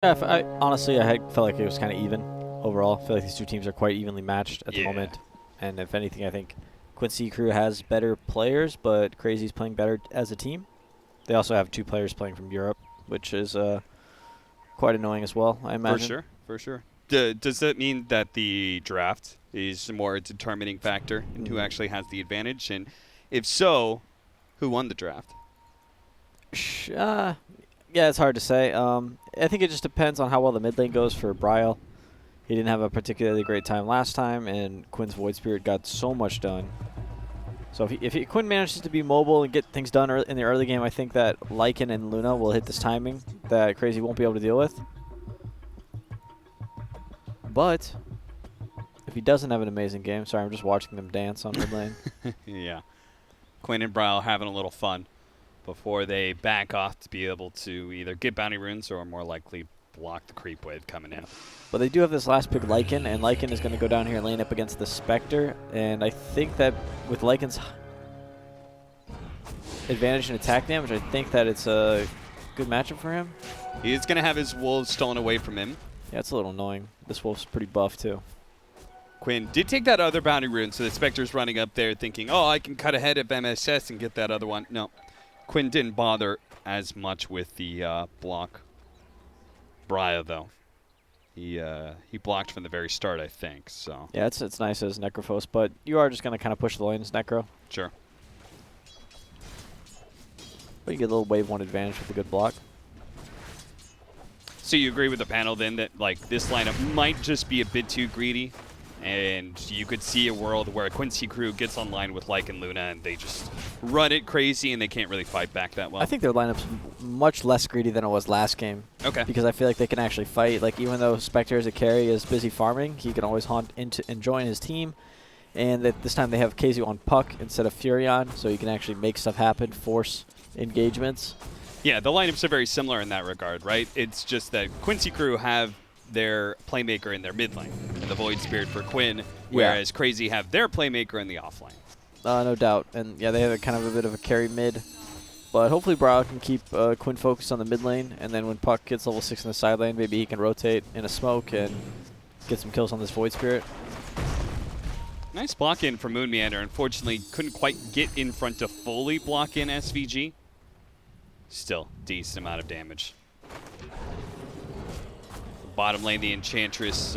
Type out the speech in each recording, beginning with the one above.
Yeah, honestly, felt like it was kind of even overall. I feel like these two teams are quite evenly matched at the moment. And if anything, I think Quincy crew has better players, but Crazy's playing better as a team. They also have two players playing from Europe, which is quite annoying as well, I imagine. For sure. Does that mean that the draft is more a determining factor in who actually has the advantage? And if so, who won the draft? Yeah, it's hard to say. I think it just depends on how well the mid lane goes for Bryle. He didn't have a particularly great time last time, and Quinn's Void Spirit got so much done. So if Quinn manages to be mobile and get things done in the early game, I think that Lycan and Luna will hit this timing that Crazy won't be able to deal with. But if he doesn't have an amazing game, sorry, I'm just watching them dance on mid lane. Yeah. Quinn and Bryle having a little fun before they back off to be able to either get bounty runes or more likely block the creep wave coming in. But they do have this last pick, Lycan, and Lycan is going to go down here and lane up against the Spectre. And I think that with Lycan's advantage in attack damage, I think that it's a good matchup for him. He's going to have his wolves stolen away from him. Yeah, it's a little annoying. This wolf's pretty buff, too. Quinn did take that other bounty rune, so the Spectre's running up there thinking, oh, I can cut ahead of MSS and get that other one. No. Quinn didn't bother as much with the block. Bryle, though. He blocked from the very start, I think. So yeah, it's nice as Necrophos, but you are just going to kind of push the lane as Necro. Sure. But you get a little wave 1 advantage with a good block. So you agree with the panel then that like this lineup might just be a bit too greedy, and you could see a world where a Quincy crew gets online with Lycan Luna and they just run it crazy and they can't really fight back that well? I think their lineup's much less greedy than it was last game. Okay. Because I feel like they can actually fight. Like even though Spectre as a carry is busy farming, he can always haunt into and join his team. And that this time they have KZ on Puck instead of Furion, so you can actually make stuff happen, force engagements. Yeah, the lineups are very similar in that regard, right? It's just that Quincy crew have their playmaker in their mid lane, the Void Spirit for Quinn, whereas Crazy have their playmaker in the off lane. No doubt. And yeah, they have kind of a bit of a carry mid. But hopefully Bryle can keep Quinn focused on the mid lane, and then when Puck gets level 6 in the side lane, maybe he can rotate in a smoke and get some kills on this Void Spirit. Nice block in for Moon Meander. Unfortunately, couldn't quite get in front to fully block in SVG. Still, decent amount of damage. Bottom lane, the Enchantress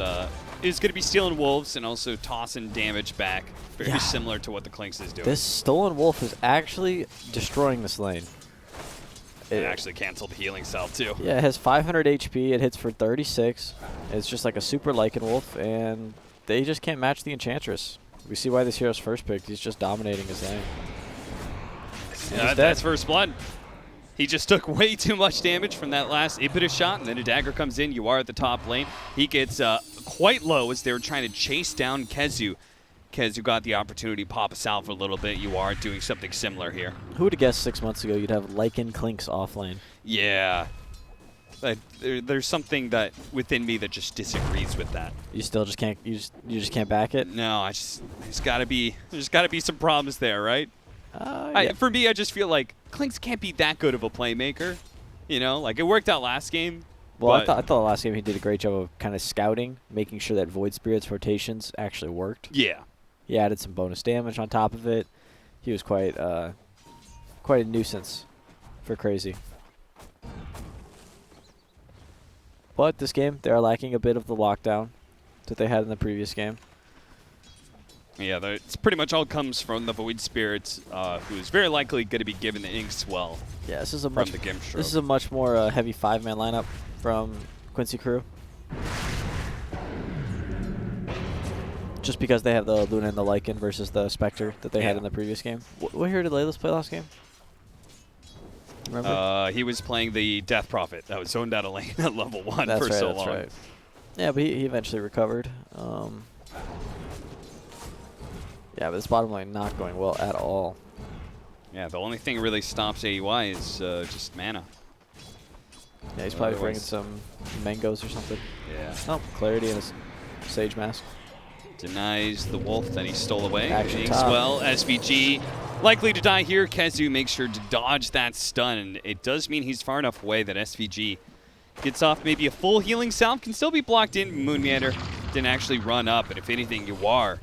is going to be stealing wolves and also tossing damage back. Very similar to what the Clinks is doing. This stolen wolf is actually destroying this lane. It actually canceled the healing cell too. Yeah, it has 500 HP. It hits for 36. It's just like a super Lycan wolf, and they just can't match the Enchantress. We see why this hero's first picked. He's just dominating his lane. That's first blood. He just took way too much damage from that last impetus shot, and then a dagger comes in. You are at the top lane. He gets quite low as they were trying to chase down Kezu. Kezu got the opportunity to pop us out for a little bit. You are doing something similar here. Who would have guessed 6 months ago you'd have Lycan Clinks off lane? Yeah. But there's something that within me that just disagrees with that. You still just can't. You just can't back it. No, there's got to be some problems there, right? Yeah. For me, I just feel like Clinks can't be that good of a playmaker. You know, like it worked out last game. Well, I thought the last game he did a great job of kind of scouting, making sure that Void Spirit's rotations actually worked. Yeah. He added some bonus damage on top of it. He was quite a nuisance for Crazy. But this game, they are lacking a bit of the lockdown that they had in the previous game. Yeah, it's pretty much all comes from the Void Spirit, who is very likely going to be given the Inkswell. Yeah, this is a much more heavy 5-man lineup from Quincy crew. Just because they have the Luna and the Lycan versus the Spectre that they had in the previous game. What hero did Laylas play last game? Remember? He was playing the Death Prophet that was zoned out of lane at level 1 for so long. That's right. Yeah, but he eventually recovered. Yeah, but this bottom lane not going well at all. Yeah, the only thing really stops AUI is just mana. Yeah, he's probably bringing some mangoes or something. Yeah. Oh, Clarity and his Sage Mask. Denies the wolf that he stole away. Action well, SVG likely to die here. Kezu makes sure to dodge that stun, and it does mean he's far enough away that SVG Gets off maybe a full healing salve. Can still be blocked in. Moonmeander didn't actually run up. And if anything, Yawar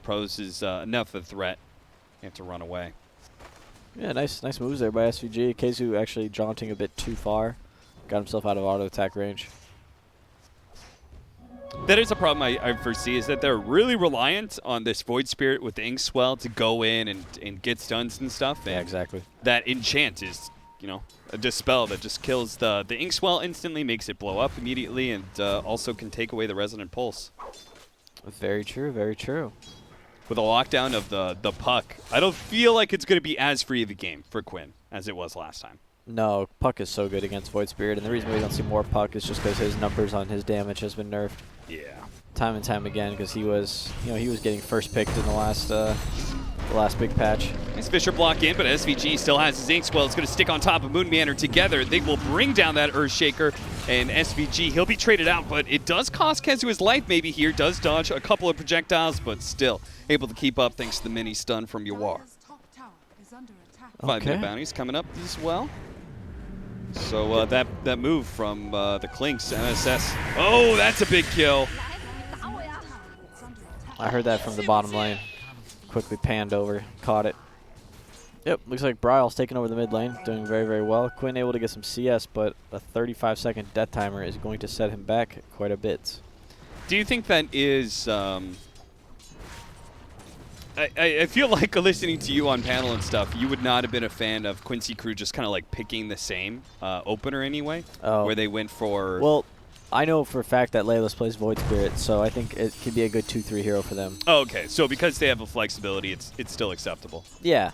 poses enough of a threat. You have to run away. Yeah, nice moves there by SVG. KheZy actually jaunting a bit too far. Got himself out of auto attack range. That is a problem I foresee, is that they're really reliant on this Void Spirit with the Ink Swell to go in and get stuns and stuff. Yeah, exactly. That enchant is, you know, a dispel that just kills the Ink Swell instantly, makes it blow up immediately, and also can take away the Resonant Pulse. Very true, very true. With a lockdown of the puck, I don't feel like it's going to be as free of a game for Quinn as it was last time. No, Puck is so good against Void Spirit, and the reason we don't see more Puck is just because his numbers on his damage has been nerfed. Yeah. Time and time again, because he was getting first picked in the last big patch. Nice Fisher block in, but SVG still has his Ink Swell. It's going to stick on top of Moonmeander together. They will bring down that Earthshaker, and SVG, he'll be traded out, but it does cost KheZy his life maybe here. Does dodge a couple of projectiles, but still able to keep up thanks to the mini stun from Yawar. 5-minute bounties coming up as well. So that move from the Clinks, MSS. Oh, that's a big kill. I heard that from the bottom lane. Quickly panned over, caught it. Yep, looks like Bryle's taking over the mid lane, doing very, very well. Quinn able to get some CS, but a 35-second death timer is going to set him back quite a bit. Do you think that is... I feel like listening to you on panel and stuff, you would not have been a fan of Quincy Crew just kind of like picking the same opener anyway, where they went for... Well, I know for a fact that Layla's plays Void Spirit, so I think it could be a good 2-3 hero for them. Oh, okay, so because they have a flexibility, it's still acceptable. Yeah,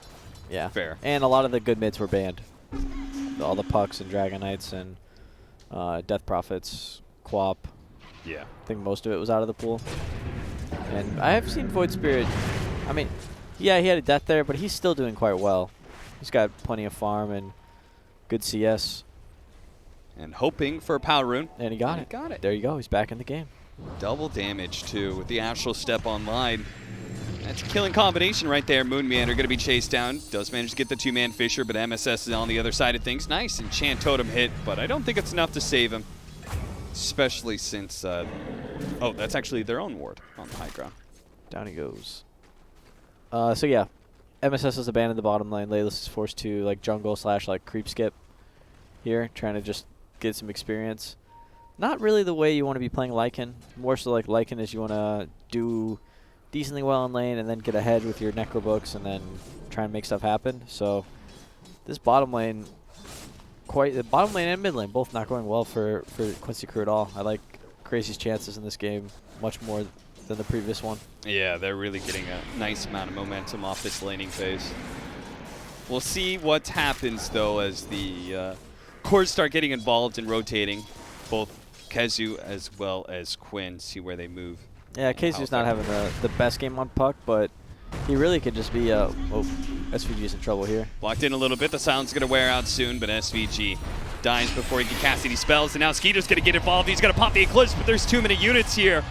yeah. Fair. And a lot of the good mids were banned. All the Pucks and Dragon Knights and Death Prophets, Quap. Yeah. I think most of it was out of the pool. And I have seen Void Spirit... I mean, yeah, he had a death there, but he's still doing quite well. He's got plenty of farm and good CS. And hoping for a Power Rune. And he got it. Got it. There you go. He's back in the game. Double damage, too, with the Astral Step online. That's a killing combination right there. Moonmeander going to be chased down. Does manage to get the two-man Fisher, but MSS is on the other side of things. Nice Enchant Totem hit, but I don't think it's enough to save him. Especially since... oh, that's actually their own ward on the high ground. Down he goes. So yeah, MSS is abandoned the bottom lane. Layla's is forced to like jungle / like creep skip here, trying to just get some experience. Not really the way you want to be playing Lycan. More so like Lycan is you want to do decently well in lane and then get ahead with your Necrobooks and then try and make stuff happen. So this bottom lane, the bottom lane and mid lane both not going well for Quincy Crew at all. I like Crazy's chances in this game much more than the previous one. Yeah, they're really getting a nice amount of momentum off this laning phase. We'll see what happens, though, as the cores start getting involved and rotating. Both KheZy as well as Quinn, see where they move. Yeah, KZY's not having the best game on Puck, but he really could just be oh, SVG's in trouble here. Blocked in a little bit. The silence going to wear out soon, but SVG dies before he can cast any spells. And now Skeeter's going to get involved. He's going to pop the Eclipse, but there's too many units here.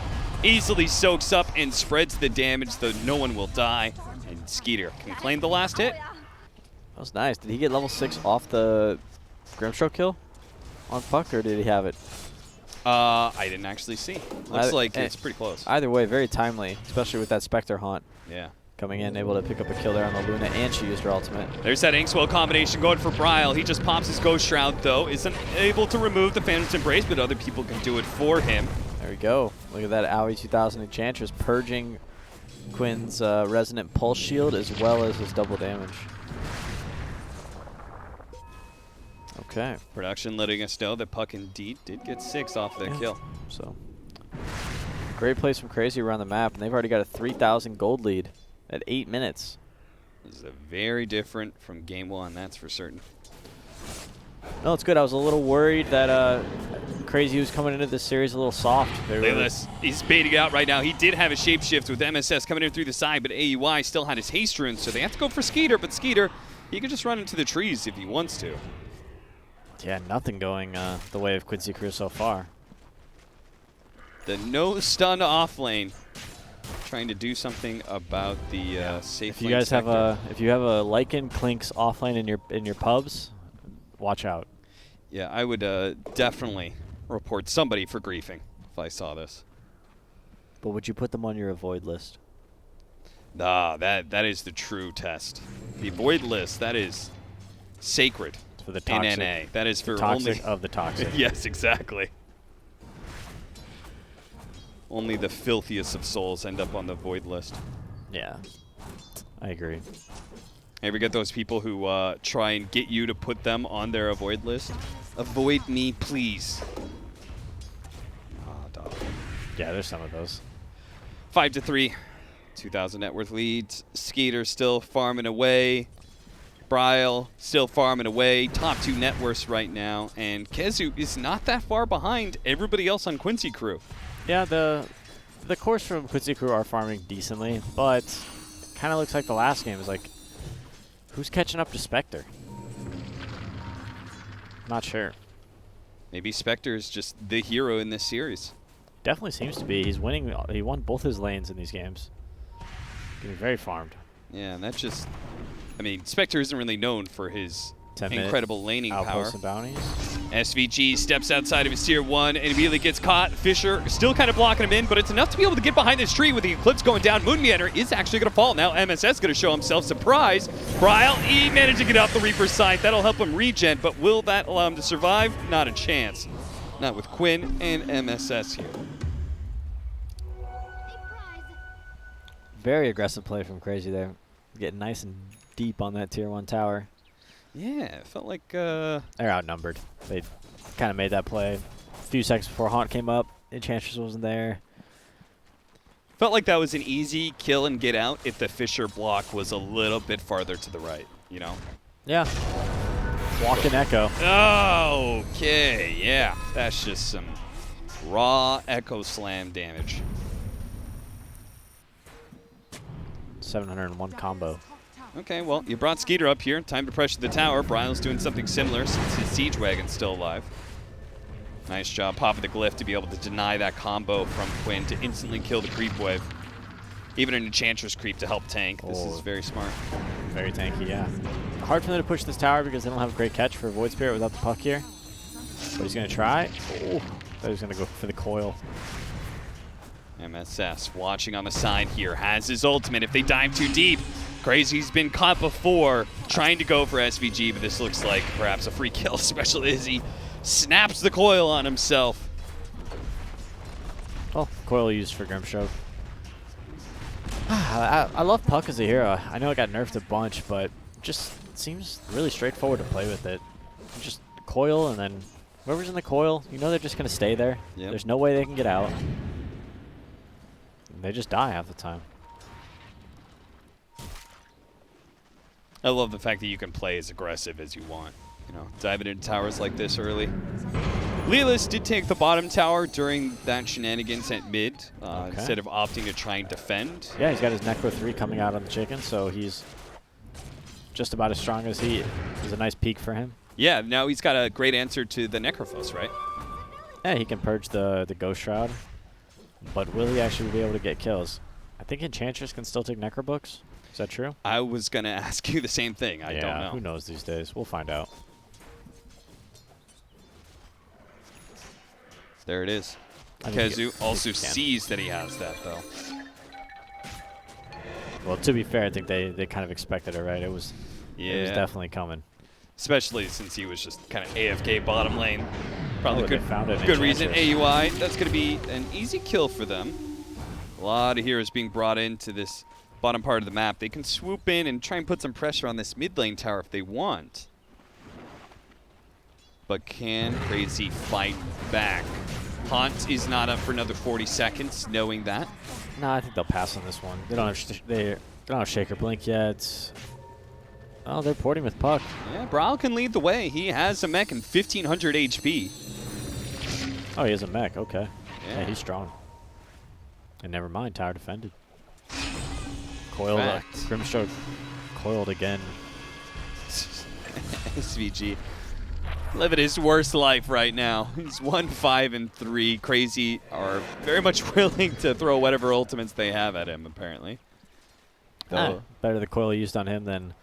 Easily soaks up and spreads the damage, though no one will die. And Skeeter can claim the last hit. That was nice. Did he get level 6 off the Grimstroke kill on Puck, or did he have it? I didn't actually see. Looks like it's pretty close. Either way, very timely, especially with that Spectre Haunt. Yeah. Coming in, able to pick up a kill there on the Luna, and she used her ultimate. There's that Inkswell combination going for Bryle. He just pops his Ghost Shroud, though. Isn't able to remove the Phantom's Embrace, but other people can do it for him. There we go. Look at that Aoi 2000 Enchantress purging Quinn's Resonant Pulse Shield as well as his double damage. Okay. Production letting us know that Puck indeed did get 6 off that kill. So, great plays from Crazy around the map, and they've already got a 3,000 gold lead at 8 minutes. This is very different from game 1, that's for certain. No, it's good. I was a little worried that Crazy was coming into this series a little soft. He's baiting out right now. He did have a shapeshift with MSS coming in through the side, but AUI still had his haste rune, so they have to go for Skeeter, but Skeeter, he can just run into the trees if he wants to. Yeah, nothing going the way of Quincy Crew so far. The no stun off lane, trying to do something about the safe. If you guys have a Lycan Clinks offlane in your pubs, watch out. Yeah, I would definitely report somebody for griefing if I saw this. But would you put them on your avoid list? Nah, that is the true test. The avoid list, that is sacred. It's for the toxic. In NA. That is for toxic only of the toxic. Yes, exactly. Only the filthiest of souls end up on the void list. Yeah, I agree. Hey, we get those people who try and get you to put them on their avoid list. Avoid me, please. Dog. Yeah, there's some of those. 5-3. 2,000 net worth leads. Skeeter still farming away. Bryle still farming away. Top 2 net worths right now. And Kezu is not that far behind everybody else on Quincy crew. Yeah, the course from Quincy crew are farming decently, but kind of looks like the last game is like, who's catching up to Spectre? Not sure. Maybe Spectre is just the hero in this series. Definitely seems to be. He's winning. He won both his lanes in these games. Getting very farmed. Yeah, and that's just... I mean, Spectre isn't really known for his incredible laning power. Outposts and bounties. SVG steps outside of his tier 1 and immediately gets caught. Fisher still kind of blocking him in, but it's enough to be able to get behind this tree with the Eclipse going down. Moon Meander is actually going to fall. Now MSS going to show himself. Surprise. Bryle, he managed to get off the Reaper's side. That'll help him regen, but will that allow him to survive? Not a chance. Not with Quinn and MSS here. Very aggressive play from Crazy there. Getting nice and deep on that tier 1 tower. Yeah, it felt like... They're outnumbered. They kind of made that play. A few seconds before Haunt came up, Enchantress wasn't there. Felt like that was an easy kill and get out if the Fisher block was a little bit farther to the right, you know? Yeah. Walking Echo. Okay, yeah. That's just some raw Echo Slam damage. 701 combo. Okay, well, you brought Skeeter up here. Time to pressure the tower. Bryle's doing something similar since his Siege Wagon's still alive. Nice job popping the glyph to be able to deny that combo from Quinn to instantly kill the creep wave. Even an Enchantress creep to help tank. This is very smart. Very tanky, yeah. Hard for them to push this tower because they don't have a great catch for Void Spirit without the puck here. But he's going to try. Oh, thought he was going to go for the coil. MSS watching on the side here. Has his ultimate if they dive too deep. Crazy's been caught before trying to go for SVG, but this looks like perhaps a free kill, especially as he snaps the coil on himself. Oh, coil used for Grimstroke. I love Puck as a hero. I know it got nerfed a bunch, but it just seems really straightforward to play with it. Just coil, and then whoever's in the coil, you know they're just going to stay there. Yep. There's no way they can get out. They just die half the time. I love the fact that you can play as aggressive as you want. You know, diving into towers like this early. Lelis did take the bottom tower during that shenanigans at mid, instead of opting to try and defend. Yeah, he's got his Necro 3 coming out on the chicken, so he's just about as strong as he is. It's a nice peak for him. Yeah, now he's got a great answer to the Necrophos, right? Yeah, he can purge the Ghost Shroud, but will he actually be able to get kills? I think Enchantress can still take Necrobooks. Is that true? I was going to ask you the same thing. I don't know. Who knows these days? We'll find out. There it is. Kezu also sees that he has that, though. Well, to be fair, I think they kind of expected it, right? It was definitely coming. Especially since he was just kind of AFK bottom lane. Probably good reason. AUI, that's going to be an easy kill for them. A lot of heroes being brought into this bottom part of the map. They can swoop in and try and put some pressure on this mid lane tower if they want. But can Crazy fight back? Haunt is not up for another 40 seconds, knowing that. No, I think they'll pass on this one. They don't have Shaker Blink yet. Oh, they're porting with Puck. Yeah, Bryle can lead the way. He has a mech and 1,500 HP. Oh, he has a mech. Okay. Yeah, he's strong. And never mind, tower defended. Coiled. Grimstroke coiled again. SVG living his worst life right now. He's 1-5-3. Crazy are very much willing to throw whatever ultimates they have at him, apparently. Better the coil used on him than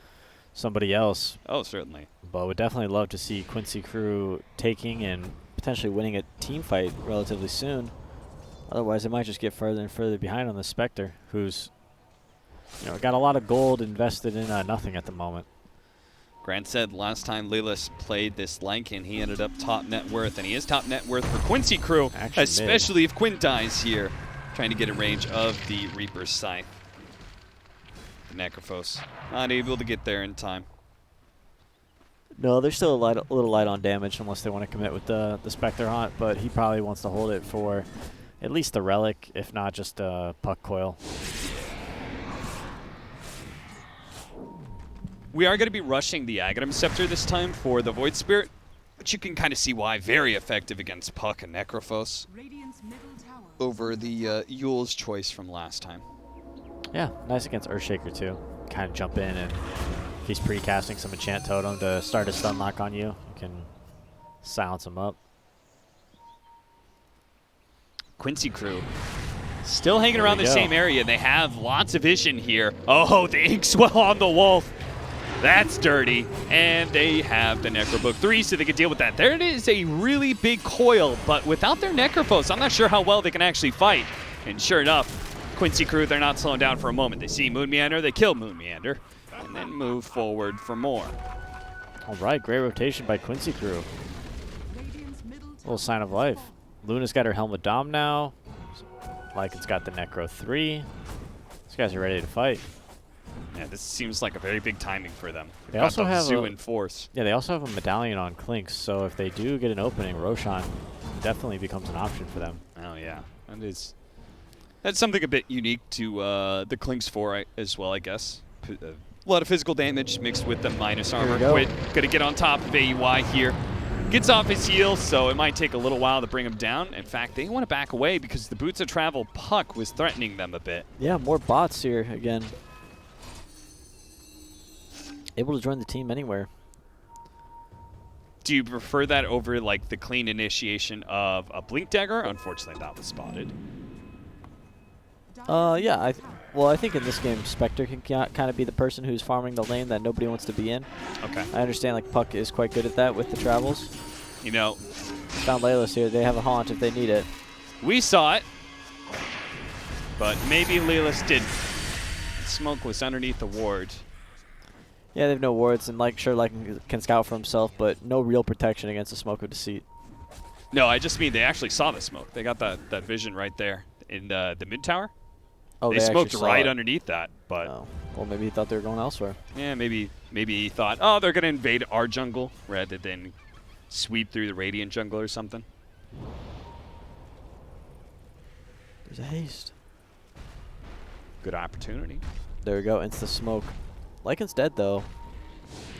somebody else. Oh, certainly. But would definitely love to see Quincy crew taking and potentially winning a team fight relatively soon. Otherwise, they might just get further and further behind on the Spectre, who's got a lot of gold invested in nothing at the moment. Grant said last time Lelis played this Lankin, he ended up top net worth, and he is top net worth for Quincy crew, Actually especially if Quinn dies here, trying to get a range of the Reaper's Scythe. The Necrophos not able to get there in time. No, they're still a little light on damage unless they want to commit with the Spectre Haunt, but he probably wants to hold it for at least the Relic, if not just a Puck Coil. We are going to be rushing the Aghanim Scepter this time for the Void Spirit, which you can kind of see why. Very effective against Puck and Necrophos over the Yule's Choice from last time. Yeah, nice against Earthshaker too. Kind of jump in, and if he's pre-casting some Enchant Totem to start a stun lock on you, you can silence him up. Quincy crew still hanging around the same area. They have lots of vision here. Oh, the Inkswell on the Wolf. That's dirty. And they have the Necrobook 3, so they can deal with that. There it is, a really big coil, but without their Necrophos, I'm not sure how well they can actually fight. And sure enough, Quincy crew, they're not slowing down for a moment. They see Moon Meander, they kill Moon Meander, and then move forward for more. All right, great rotation by Quincy crew. Little sign of life. Luna's got her Helmet Dom now. Lycan's got the Necro 3. These guys are ready to fight. Yeah, this seems like a very big timing for them. They also have Zoo in force. Yeah, they also have a medallion on Clinks, so if they do get an opening, Roshan definitely becomes an option for them. Oh yeah, that's something a bit unique to the Clinks 4 as well, I guess. A lot of physical damage mixed with the minus armor. Quid gonna get on top of AEY here. Gets off his heels, so it might take a little while to bring him down. In fact, they want to back away because the Boots of Travel Puck was threatening them a bit. Yeah, more bots here again. Able to join the team anywhere. Do you prefer that over like the clean initiation of a Blink Dagger? Unfortunately, that was spotted. Yeah, I think in this game, Spectre can kind of be the person who's farming the lane that nobody wants to be in. Okay. I understand like Puck is quite good at that with the travels. You know, found Layla's here. They have a haunt if they need it. We saw it, but maybe Lelis didn't. Smoke was underneath the ward. Yeah, they have no wards, and Lycan can scout for himself, but no real protection against the Smoke of Deceit. No, I just mean they actually saw the smoke. They got that vision right there in the mid tower. Oh, they smoked right underneath that, but well, maybe he thought they were going elsewhere. Yeah, maybe he thought, oh, they're gonna invade our jungle rather than sweep through the Radiant jungle or something. There's a haste. Good opportunity. There we go. Insta smoke. Lycan's dead though.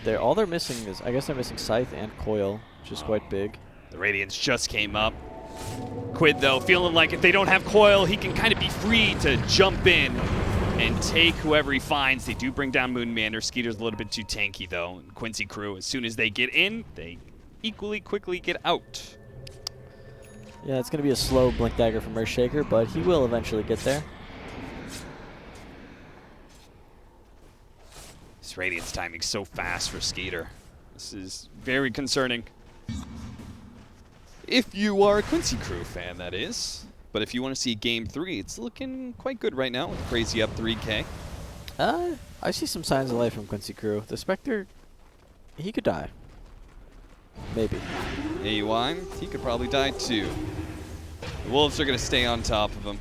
All they're missing is, I guess they're missing Scythe and Coil, which is quite big. The Radiance just came up. Quid, though, feeling like if they don't have Coil, he can kind of be free to jump in and take whoever he finds. They do bring down Moon Meander. Skeeter's a little bit too tanky, though. And Quincy crew, as soon as they get in, they equally quickly get out. Yeah, it's going to be a slow Blink Dagger from Earthshaker, but he will eventually get there. This Radiance timing's so fast for Skeeter. This is very concerning. If you are a Quincy crew fan, that is. But if you want to see Game 3, it's looking quite good right now with Crazy up 3K. I see some signs of life from Quincy crew. The Spectre, he could die. Maybe. AUI, he could probably die too. The Wolves are going to stay on top of him.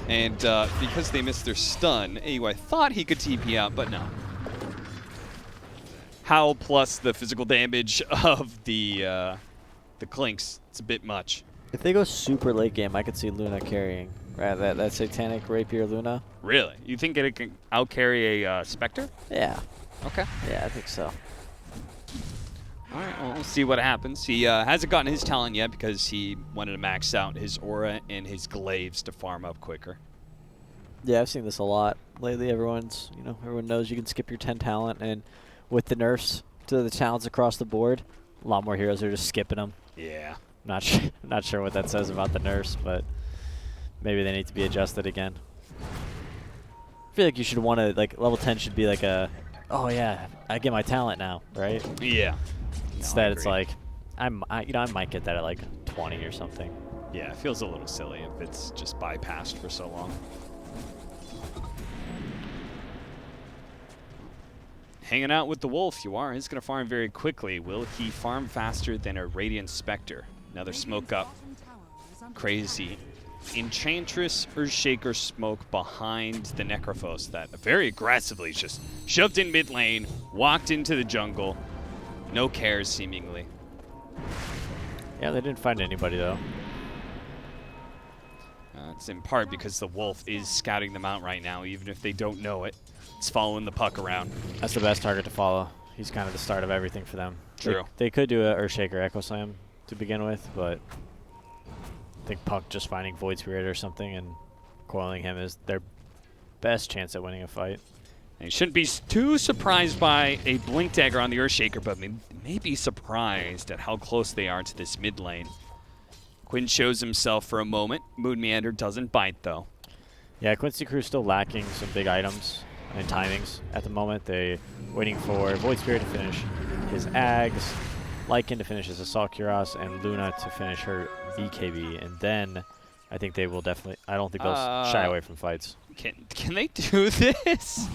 And because they missed their stun, AUI thought he could TP out, but no. Howl plus the physical damage of the Clinks, it's a bit much. If they go super late game, I could see Luna carrying. Right, that Satanic Rapier Luna. Really? You think it can outcarry a Spectre? Yeah. Okay. Yeah, I think so. All right, well, we'll see what happens. He hasn't gotten his talent yet because he wanted to max out his aura and his glaives to farm up quicker. Yeah, I've seen this a lot lately. Everyone knows you can skip your 10 talent, and with the nerfs to the talents across the board, a lot more heroes are just skipping them. Yeah. Not sure what that says about the nerfs, but maybe they need to be adjusted again. I feel like you should want to, like, level 10 should be like a, oh yeah, I get my talent now, right? Yeah. Instead, it's like, I might get that at like 20 or something. Yeah, it feels a little silly if it's just bypassed for so long. Hanging out with the Wolf, Yuar is going to farm very quickly. Will he farm faster than a Radiant Spectre? Another smoke up. Crazy. Enchantress Earthshaker smoke behind the Necrophos that very aggressively just shoved in mid lane, walked into the jungle. No cares, seemingly. Yeah, they didn't find anybody, though. It's in part because the Wolf is scouting them out right now, even if they don't know it. It's following the puck around. That's the best target to follow. He's kind of the start of everything for them. True. They could do a Earthshaker Echo Slam to begin with, but I think Puck just finding Void Spirit or something and coiling him is their best chance at winning a fight. And you shouldn't be too surprised by a Blink Dagger on the Earthshaker, but may be surprised at how close they are to this mid lane. Quinn shows himself for a moment. Moon Meander doesn't bite, though. Yeah, Quincy Crew's still lacking some big items and timings at the moment. They're waiting for Void Spirit to finish his Ags, Lycan to finish his Assault Cuirass, and Luna to finish her BKB. And then I think they will definitely, I don't think they'll shy away from fights. Can they do this?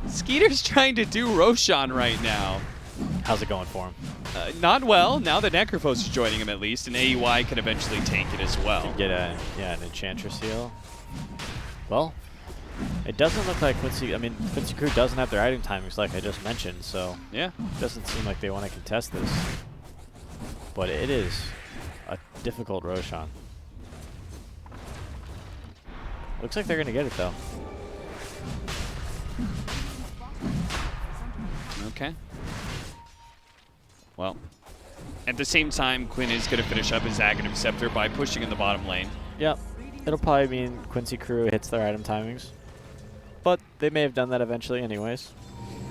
Skeeter's trying to do Roshan right now. How's it going for him? Not well. Now the Necrophos is joining him at least, and AUI can eventually tank it as well. Get an Enchantress heal. Well, it doesn't look like Quincy Crew doesn't have their item timings like I just mentioned, so yeah, it doesn't seem like they want to contest this. But it is a difficult Roshan. Looks like they're going to get it, though. Okay. Well, at the same time, Quinn is going to finish up his Aghanim Scepter by pushing in the bottom lane. Yep. It'll probably mean Quincy Crew hits their item timings. But they may have done that eventually anyways.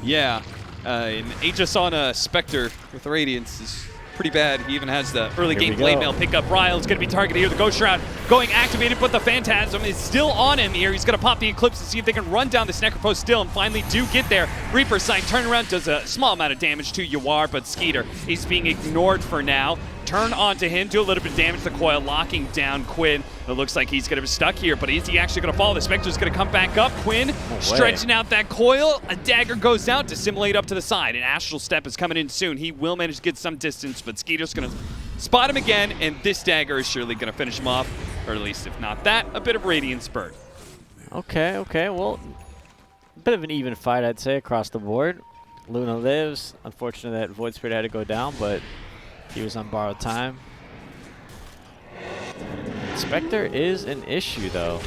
Yeah. And Aegis on a Spectre with Radiance is pretty bad. He even has the early game blade mail pick up. Ryle's going to be targeted here. The Ghost Shroud going activated, but the Phantasm is still on him here. He's going to pop the Eclipse and see if they can run down this Necrophos still and finally do get there. Reaper Sight turn around, does a small amount of damage to Yuar, but Skeeter is being ignored for now. Turn onto him, do a little bit of damage to the coil, locking down Quinn. It looks like he's going to be stuck here, but is he actually going to fall? The Spectre's going to come back up. Quinn stretching out that coil. A dagger goes out to simulate up to the side. An Astral Step is coming in soon. He will manage to get some distance, but Skeeter's going to spot him again, and this dagger is surely going to finish him off, or at least if not that, a bit of Radiant Spurt. Okay, well, a bit of an even fight, I'd say, across the board. Luna lives. Unfortunate that Void Spirit had to go down, but he was on borrowed time. Spectre is an issue, though.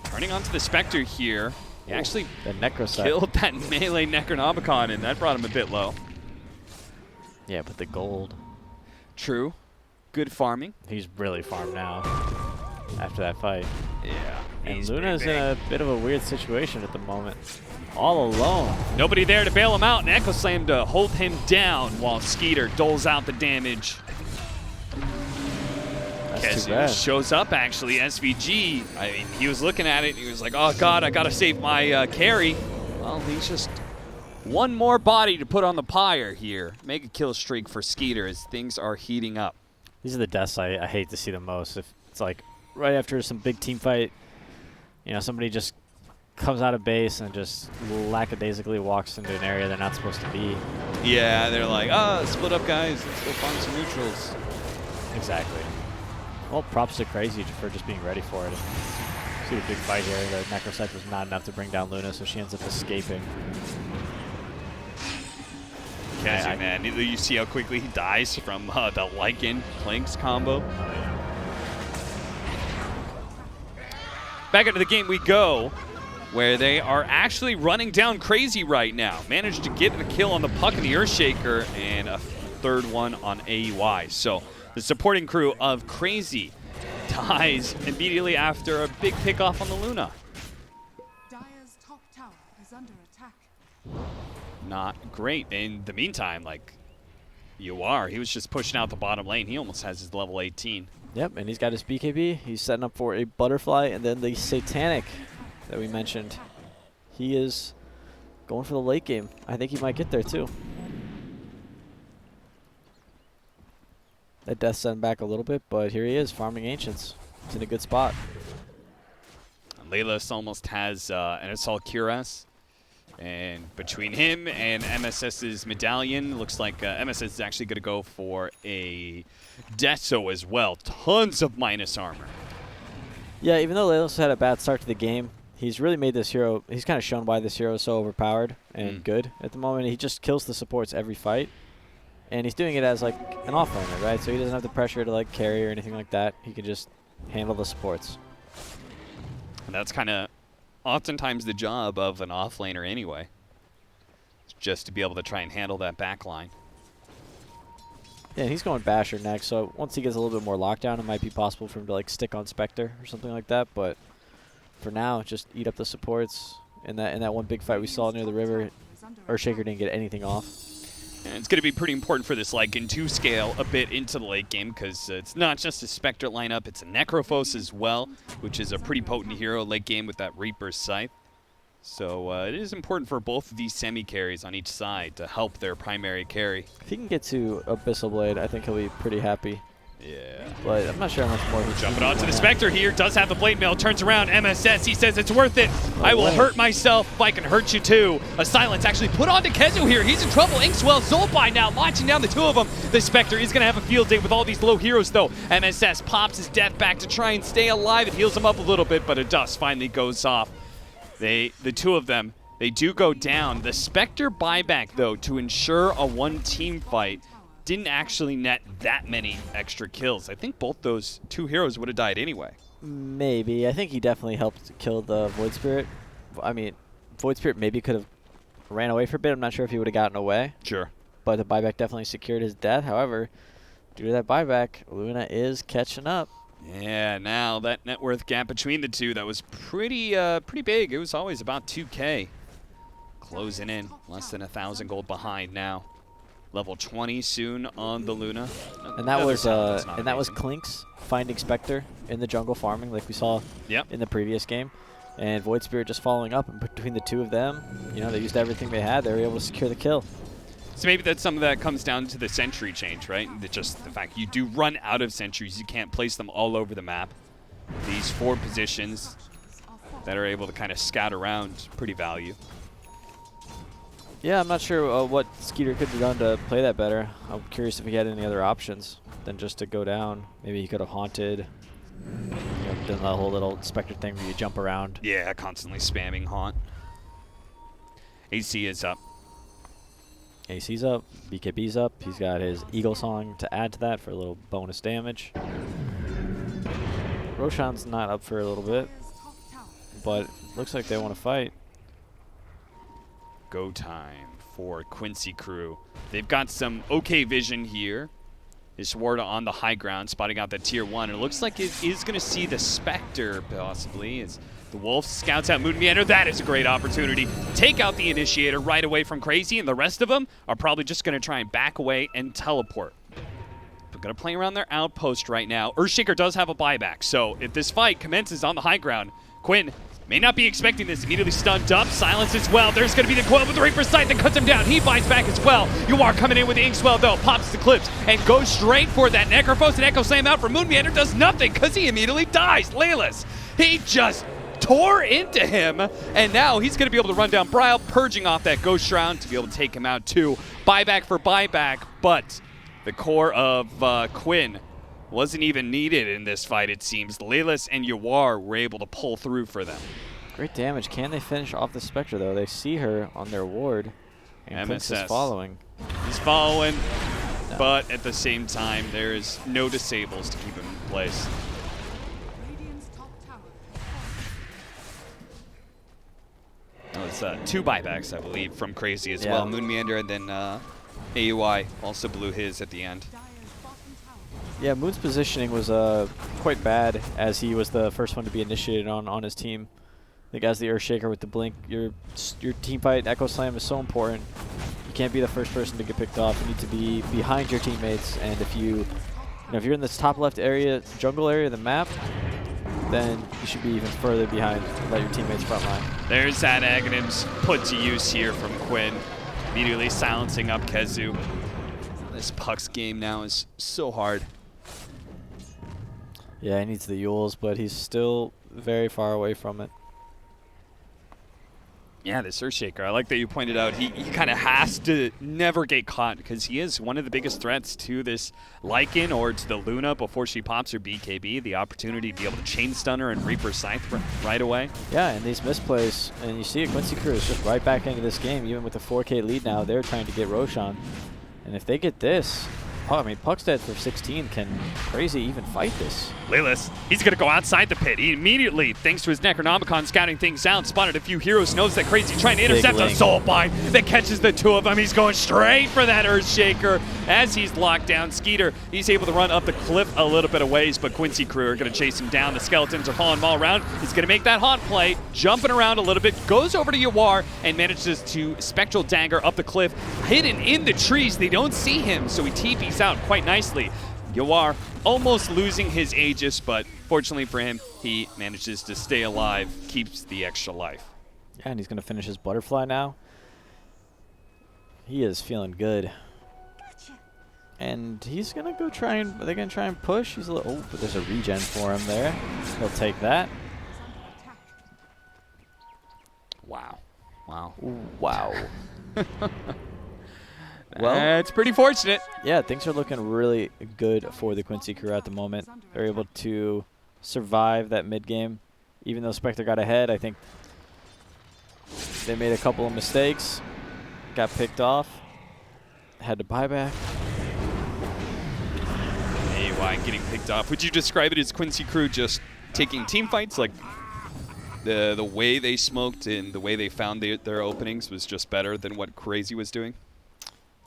Turning onto the Spectre here. He actually the killed that melee Necronomicon, and that brought him a bit low. Yeah, but the gold. True. Good farming. He's really farmed now after that fight. Yeah. And Luna's in a bit of a weird situation at the moment. All alone. Nobody there to bail him out, and Echo Slam to hold him down while Skeeter doles out the damage. That's too bad. Shows up, actually. SVG, I mean, he was looking at it, and he was like, oh, God, I got to save my carry. Well, he's just one more body to put on the pyre here. Mega kill streak for Skeeter as things are heating up. These are the deaths I hate to see the most. If it's like right after some big team fight, you know, somebody just comes out of base and just lackadaisically walks into an area they're not supposed to be. Yeah, they're like, split up, guys. Let's go find some neutrals. Exactly. Well, props to Crazy for just being ready for it. See the big fight here. The Necrosite was not enough to bring down Luna, so she ends up escaping. Crazy, man. You see how quickly he dies from the Lycan Planks combo. Oh, yeah. Back into the game we go, where they are actually running down Crazy right now. Managed to get a kill on the Puck and the Earthshaker, and a third one on AUI. So the supporting crew of Crazy dies immediately after a big pickoff on the Luna. Dire's top tower is under attack. Not great. In the meantime, like, Yuar, he was just pushing out the bottom lane. He almost has his level 18. Yep, and he's got his BKB. He's setting up for a Butterfly, and then the Satanic that we mentioned. He is going for the late game. I think he might get there, too. That death sent him back a little bit, but here he is, farming Ancients. He's in a good spot. Lelis almost has an Assault Cuirass. And between him and MSS's Medallion, looks like MSS is actually going to go for a Deso as well. Tons of minus armor. Yeah, even though Lelis had a bad start to the game, he's really made this hero, he's kind of shown why this hero is so overpowered and good at the moment. He just kills the supports every fight. And he's doing it as like an offlaner, right? So he doesn't have the pressure to like carry or anything like that. He can just handle the supports. And that's kind of oftentimes the job of an offlaner anyway. It's just to be able to try and handle that back line. Yeah, he's going Basher next, so once he gets a little bit more lockdown, it might be possible for him to like stick on Spectre or something like that. But for now, just eat up the supports. In that one big fight we saw near the river, Earthshaker didn't get anything off. And it's going to be pretty important for this Lycan to scale a bit into the late game, because it's not just a Spectre lineup, it's a Necrophos as well, which is a pretty potent hero late game with that Reaper's Scythe. So it is important for both of these semi-carries on each side to help their primary carry. If he can get to Abyssal Blade, I think he'll be pretty happy. Yeah. But I'm not sure how much more he's Jumping onto the Spectre here, does have the Blade Mail, turns around, MSS, he says it's worth it. I will hurt myself if I can hurt you too. A silence actually put onto Kezu here, he's in trouble. Inkswell, Zolbai now launching down the two of them. The Spectre is going to have a field day with all these low heroes though. MSS pops his death back to try and stay alive. It heals him up a little bit, but a dust finally goes off. The two of them, they do go down. The Spectre buyback though, to ensure a one-team fight, didn't actually net that many extra kills. I think both those two heroes would have died anyway. Maybe. I think he definitely helped kill the Void Spirit. I mean, Void Spirit maybe could have ran away for a bit. I'm not sure if he would have gotten away. Sure. But the buyback definitely secured his death. However, due to that buyback, Luna is catching up. Yeah, now that net worth gap between the two, that was pretty big. It was always about 2K. Closing in, less than 1,000 gold behind now. Level 20 soon on the Luna. And that was Clinks finding Spectre in the jungle farming like we saw in the previous game. And Void Spirit just following up, and between the two of them, you know, they used everything they had. They were able to secure the kill. So maybe that some of that comes down to the sentry change, right? Just the fact you do run out of sentries. You can't place them all over the map. These 4 positions that are able to kind of scout around, pretty value. Yeah, I'm not sure what Skeeter could have done to play that better. I'm curious if he had any other options than just to go down. Maybe he could have haunted, you know, done the whole little Spectre thing where you jump around. Yeah, constantly spamming haunt. AC is up. AC's up, BKB's up. He's got his Eagle Song to add to that for a little bonus damage. Roshan's not up for a little bit, but looks like they want to fight. Go time for Quincy crew. They've got some okay vision here. Is Warda on the high ground, spotting out that tier 1. It looks like it is going to see the Spectre, possibly, as the Wolf scouts out Moon Meander. That is a great opportunity. Take out the Initiator right away from Crazy, and the rest of them are probably just going to try and back away and teleport. They're going to play around their outpost right now. Earthshaker does have a buyback, so if this fight commences on the high ground, Quinn may not be expecting this. Immediately stunned up. Silence as well. There's going to be the coil with the Reaper's Sight that cuts him down. He buys back as well. Yuar coming in with the Inkswell, though. Pops the clips and goes straight for that Necrophos. And Echo Slam out for Moon Meander does nothing because he immediately dies. Lelis, he just tore into him. And now he's going to be able to run down Bryle, purging off that Ghost Shroud to be able to take him out too. Buyback for buyback, but the core of Quinn wasn't even needed in this fight, it seems. Lelis and Yuar were able to pull through for them. Great damage. Can they finish off the Spectre, though? They see her on their ward. And Clinks is following. He's following, but at the same time, there is no disables to keep him in place. Oh, it's 2 buybacks, I believe, from Crazy as well. Moon Meander and then AUI also blew his at the end. Yeah, Moon's positioning was quite bad, as he was the first one to be initiated on his team. I think as the Earthshaker with the blink, your team fight Echo Slam is so important. You can't be the first person to get picked off. You need to be behind your teammates, and if if you're in this top left area, jungle area of the map, then you should be even further behind, let your teammates front line. There's that Aghanims put to use here from Quinn, immediately silencing up Kezu. This Puck's game now is so hard. Yeah, he needs the Yules, but he's still very far away from it. Yeah, this Earthshaker, I like that you pointed out he kind of has to never get caught because he is one of the biggest threats to this Lycan or to the Luna before she pops her BKB. The opportunity to be able to chain stun her and Reaper Scythe right away. Yeah, and these misplays, and you see it, Quincy Crew is just right back into this game. Even with the 4K lead now, they're trying to get Roshan. And if they get this, I mean, Puck's dead for 16. Can CR4ZY even fight this? Lilis, he's going to go outside the pit. He immediately, thanks to his Necronomicon scouting things out, spotted a few heroes, knows that CR4ZY trying to intercept a Soul Bind that catches the two of them. He's going straight for that Earthshaker as he's locked down. Skeeter, he's able to run up the cliff a little bit of ways, but Quincy Crew are going to chase him down. The skeletons are following him all around. He's going to make that haunt play, jumping around a little bit, goes over to Yawar and manages to Spectral Dagger up the cliff, hidden in the trees. They don't see him, so he TPs out quite nicely. Yawar almost losing his Aegis, but fortunately for him, he manages to stay alive, keeps the extra life. Yeah, and he's going to finish his Butterfly now. He is feeling good. And he's going to go try and, they're going to try and push. He's a little, oh, but there's a regen for him there. He'll take that. Wow. Wow. Wow. Well, that's pretty fortunate. Yeah, things are looking really good for the Quincy Crew at the moment. They're able to survive that mid game. Even though Spectre got ahead, I think they made a couple of mistakes. Got picked off. Had to buy back. AY getting picked off. Would you describe it as Quincy Crew just taking team fights? Like the way they smoked and the way they found their openings was just better than what CR4ZY was doing?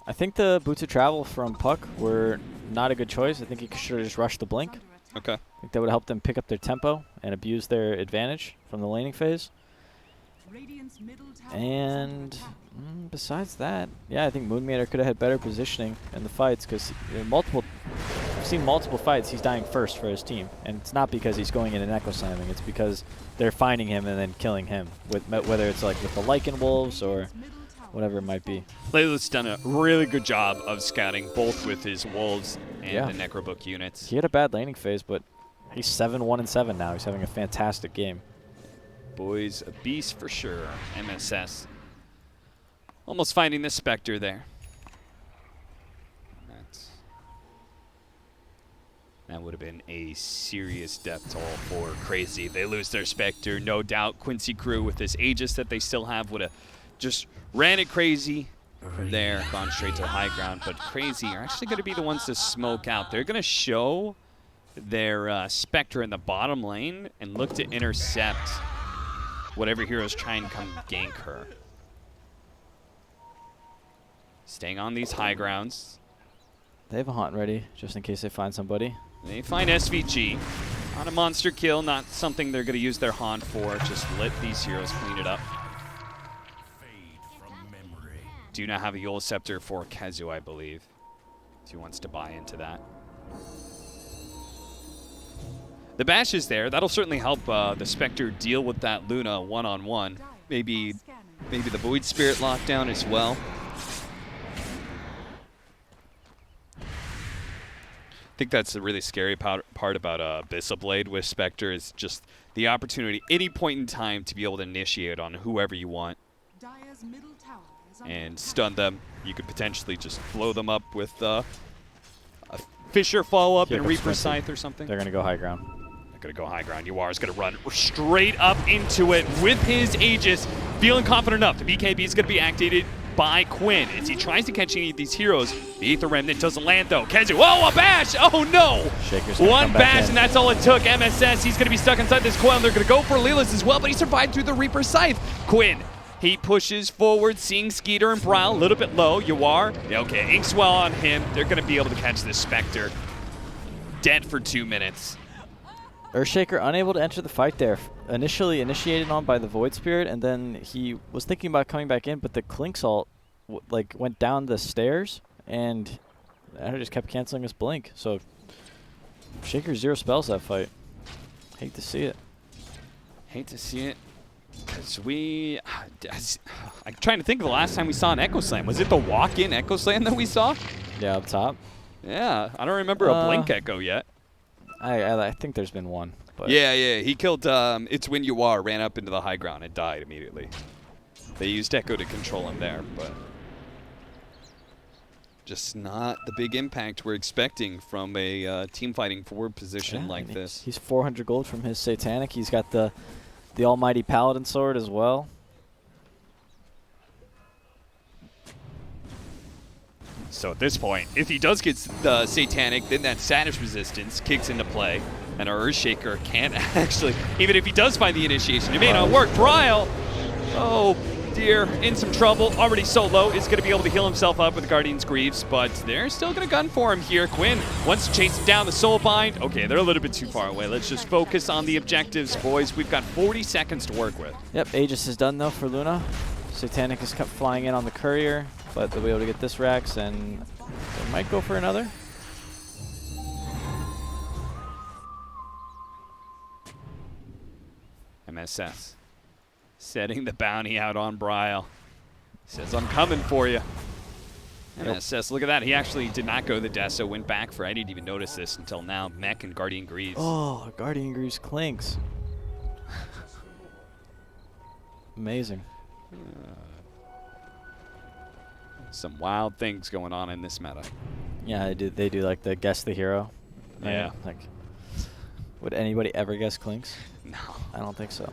I think the boots of travel from Puck were not a good choice. I think he should have just rushed the blink. Okay. I think that would help them pick up their tempo and abuse their advantage from the laning phase. And besides that, yeah, I think Moonmeter could have had better positioning in the fights because I've seen multiple fights he's dying first for his team. And it's not because he's going in and echo slamming. It's because they're finding him and then killing him, whether it's like with the Lycan Wolves or whatever it might be. Layla's done a really good job of scouting both with his Wolves and the Necrobook units. He had a bad laning phase, but he's 7-1-7 now. He's having a fantastic game. Boy's a beast for sure. MSS. Almost finding the Spectre there. That would have been a serious death toll for CR4ZY. They lose their Spectre. No doubt Quincy Crew with this Aegis that they still have would have just ran it crazy from there, gone straight to the high ground. But CR4ZY are actually going to be the ones to smoke out. They're going to show their Spectre in the bottom lane and look to intercept whatever heroes try and come gank her. Staying on these high grounds. They have a haunt ready, just in case they find somebody. They find SVG. On a monster kill, not something they're going to use their haunt for. Just let these heroes clean it up. Do not have a Yule Scepter for Kezu, I believe. If he wants to buy into that. The bash is there. That'll certainly help the Spectre deal with that Luna one-on-one. Maybe the Void Spirit lockdown as well. I think that's the really scary part about Abyssal Blade with Spectre is just the opportunity any point in time to be able to initiate on whoever you want and stun them. You could potentially just blow them up with a Fissure follow-up and Reaper Scythe or something. They're going to go high ground. They're going to go high ground. Yawar is going to run straight up into it with his Aegis, feeling confident enough. The BKB is going to be activated by Quinn as he tries to catch any of these heroes. The Aether Remnant doesn't land though. Kezu, oh, a bash! Oh no! Shaker's One bash and that's all it took. MSS, he's going to be stuck inside this coil. They're going to go for Lilis as well, but he survived through the Reaper Scythe. Quinn, he pushes forward, seeing Skeeter and Brile a little bit low. Yawar, okay, Inkswell on him. They're going to be able to catch this Spectre. Dead for 2 minutes. Earthshaker unable to enter the fight there. Initially initiated on by the Void Spirit, and then he was thinking about coming back in, but the Clinksalt went down the stairs, and I just kept canceling his blink. So Shaker 0 spells that fight. Hate to see it. Hate to see it. I'm trying to think of the last time we saw an Echo Slam. Was it the walk-in Echo Slam that we saw? Yeah, up top. Yeah, I don't remember a Blink Echo yet. I think there's been one. But Yeah, he killed It's When You Are, ran up into the high ground and died immediately. They used Echo to control him there, but just not the big impact we're expecting from a team fighting forward position like this. He's 400 gold from his Satanic. He's got the almighty Paladin sword as well. So at this point, if he does get the Satanic, then that status resistance kicks into play, and our Earthshaker can't actually, even if he does find the initiation, it may not work. Bryle, oh dear, in some trouble. Already so low, is going to be able to heal himself up with Guardian's Greaves, but they're still going to gun for him here. Quinn wants to chase him down the Soul Bind. Okay, they're a little bit too far away. Let's just focus on the objectives, boys. We've got 40 seconds to work with. Yep, Aegis is done though for Luna. Satanic is flying in on the Courier, but they'll be able to get this Rax, and they might go for another. MSS setting the bounty out on Bryle. Says, I'm coming for you. MSS, look at that. He actually did not go the Deso, went back for, I didn't even notice this until now, Mech and Guardian Greaves. Oh, Guardian Greaves clinks. Amazing. Some wild things going on in this meta. Yeah, they do like the guess the hero. Right? Yeah. Like, would anybody ever guess clinks? No. I don't think so.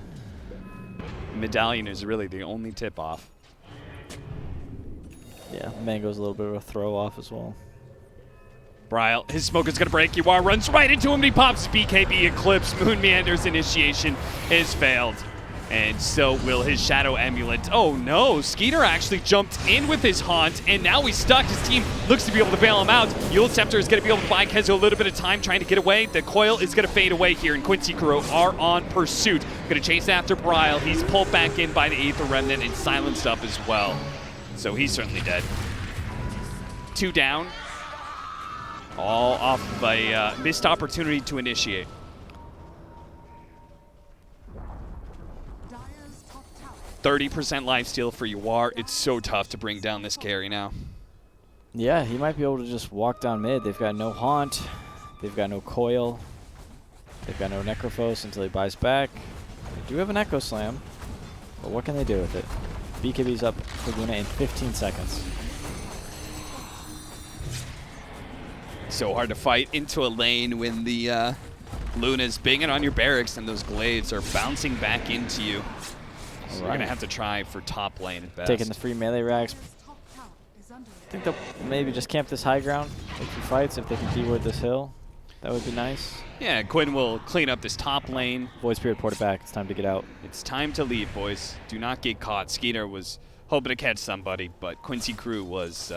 Medallion is really the only tip-off. Yeah, Mango's a little bit of a throw-off as well. Bryle, his smoke is going to break. Yuar runs right into him, and he pops BKB Eclipse. Moon Meander's initiation is failed. And so will his Shadow Amulet. Oh no, Skeeter actually jumped in with his Haunt, and now he's stuck. His team looks to be able to bail him out. Yule Scepter is going to be able to buy Kezo a little bit of time trying to get away. The coil is going to fade away here, and Quincy Crew are on pursuit. Going to chase after Bryle. He's pulled back in by the Aether Remnant and silenced up as well. So he's certainly dead. 2 down. All off of a missed opportunity to initiate. Dire's top tower 30% lifesteal for Yuar. It's so tough to bring down this carry now. Yeah, he might be able to just walk down mid. They've got no Haunt. They've got no Coil. They've got no Necrophos until he buys back. They do have an Echo Slam, but what can they do with it? BKB's up for Luna in 15 seconds. So hard to fight into a lane when the Luna's banging on your barracks and those glaives are bouncing back into you. So you're going to have to try for top lane at best. Taking the free melee racks. top tower is under I think they'll maybe just camp this high ground, take some fights if they can keyword this hill. That would be nice. Yeah, Quinn will clean up this top lane. Void Spirit port it back. It's time to get out. It's time to leave, boys. Do not get caught. Skeeter was hoping to catch somebody, but Quincy Crew was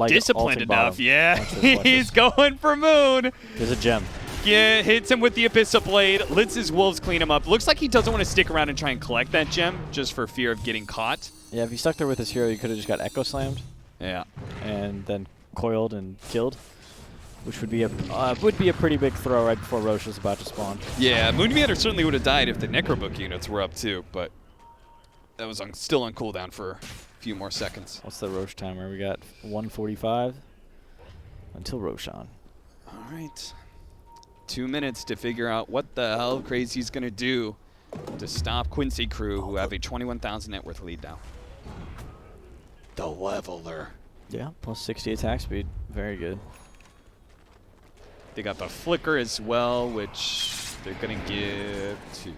disciplined enough. Bottom. Yeah, Watch this. he's going for Moon. There's a gem. Yeah, hits him with the Abyssal Blade, lets his wolves clean him up. Looks like he doesn't want to stick around and try and collect that gem just for fear of getting caught. Yeah, if he stuck there with his hero, you could have just got Echo Slammed. Yeah. And then coiled and killed, which would be a pretty big throw right before Roche was about to spawn. Yeah, Moonmeander certainly would have died if the Necrobook units were up too, but that was still on cooldown for a few more seconds. What's the Roche timer? We got 1:45 until Roshan. All right. 2 minutes to figure out what the hell Crazy's going to do to stop Quincy Crew, who have a 21,000 net worth lead now. The Leveler. Yeah, plus 60 attack speed. Very good. They got the Flicker as well, which they're going to give to...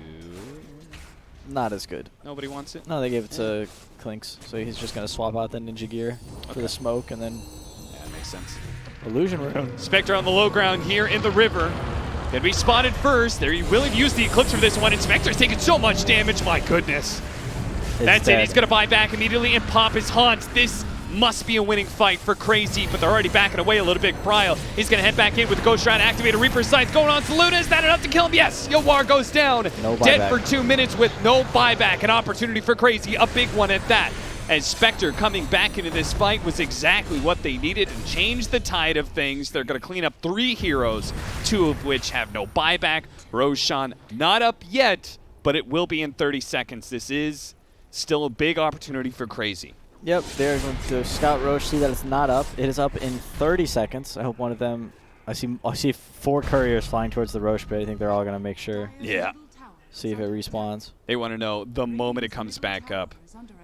Not as good. Nobody wants it? No, they gave it to Clinks, so he's just going to swap out the ninja gear for the smoke and then Yeah, that makes sense. Illusion Rune. Spectre on the low ground here in the river. Gonna be spotted first. They're willing to use the Eclipse for this one, and Spectre's taking so much damage. My goodness. That's it. He's gonna buy back immediately and pop his Haunt. This must be a winning fight for Crazy, but they're already backing away a little bit. Bryle, he's gonna head back in with the Ghost Shroud, activate a Reaper Sights going on to Luna. Is that enough to kill him? Yes. Yowar goes down. No Dead buyback. for 2 minutes with no buyback. An opportunity for Crazy, a big one at that. As Spectre coming back into this fight was exactly what they needed and changed the tide of things. They're going to clean up 3 heroes, 2 of which have no buyback. Roshan not up yet, but it will be in 30 seconds. This is still a big opportunity for Crazy. Yep, they're going to scout Roche, see that it's not up. It is up in 30 seconds. I hope one of them. I see 4 couriers flying towards the Roche, but I think they're all going to make sure. Yeah. See if it respawns. They want to know the moment it comes back up,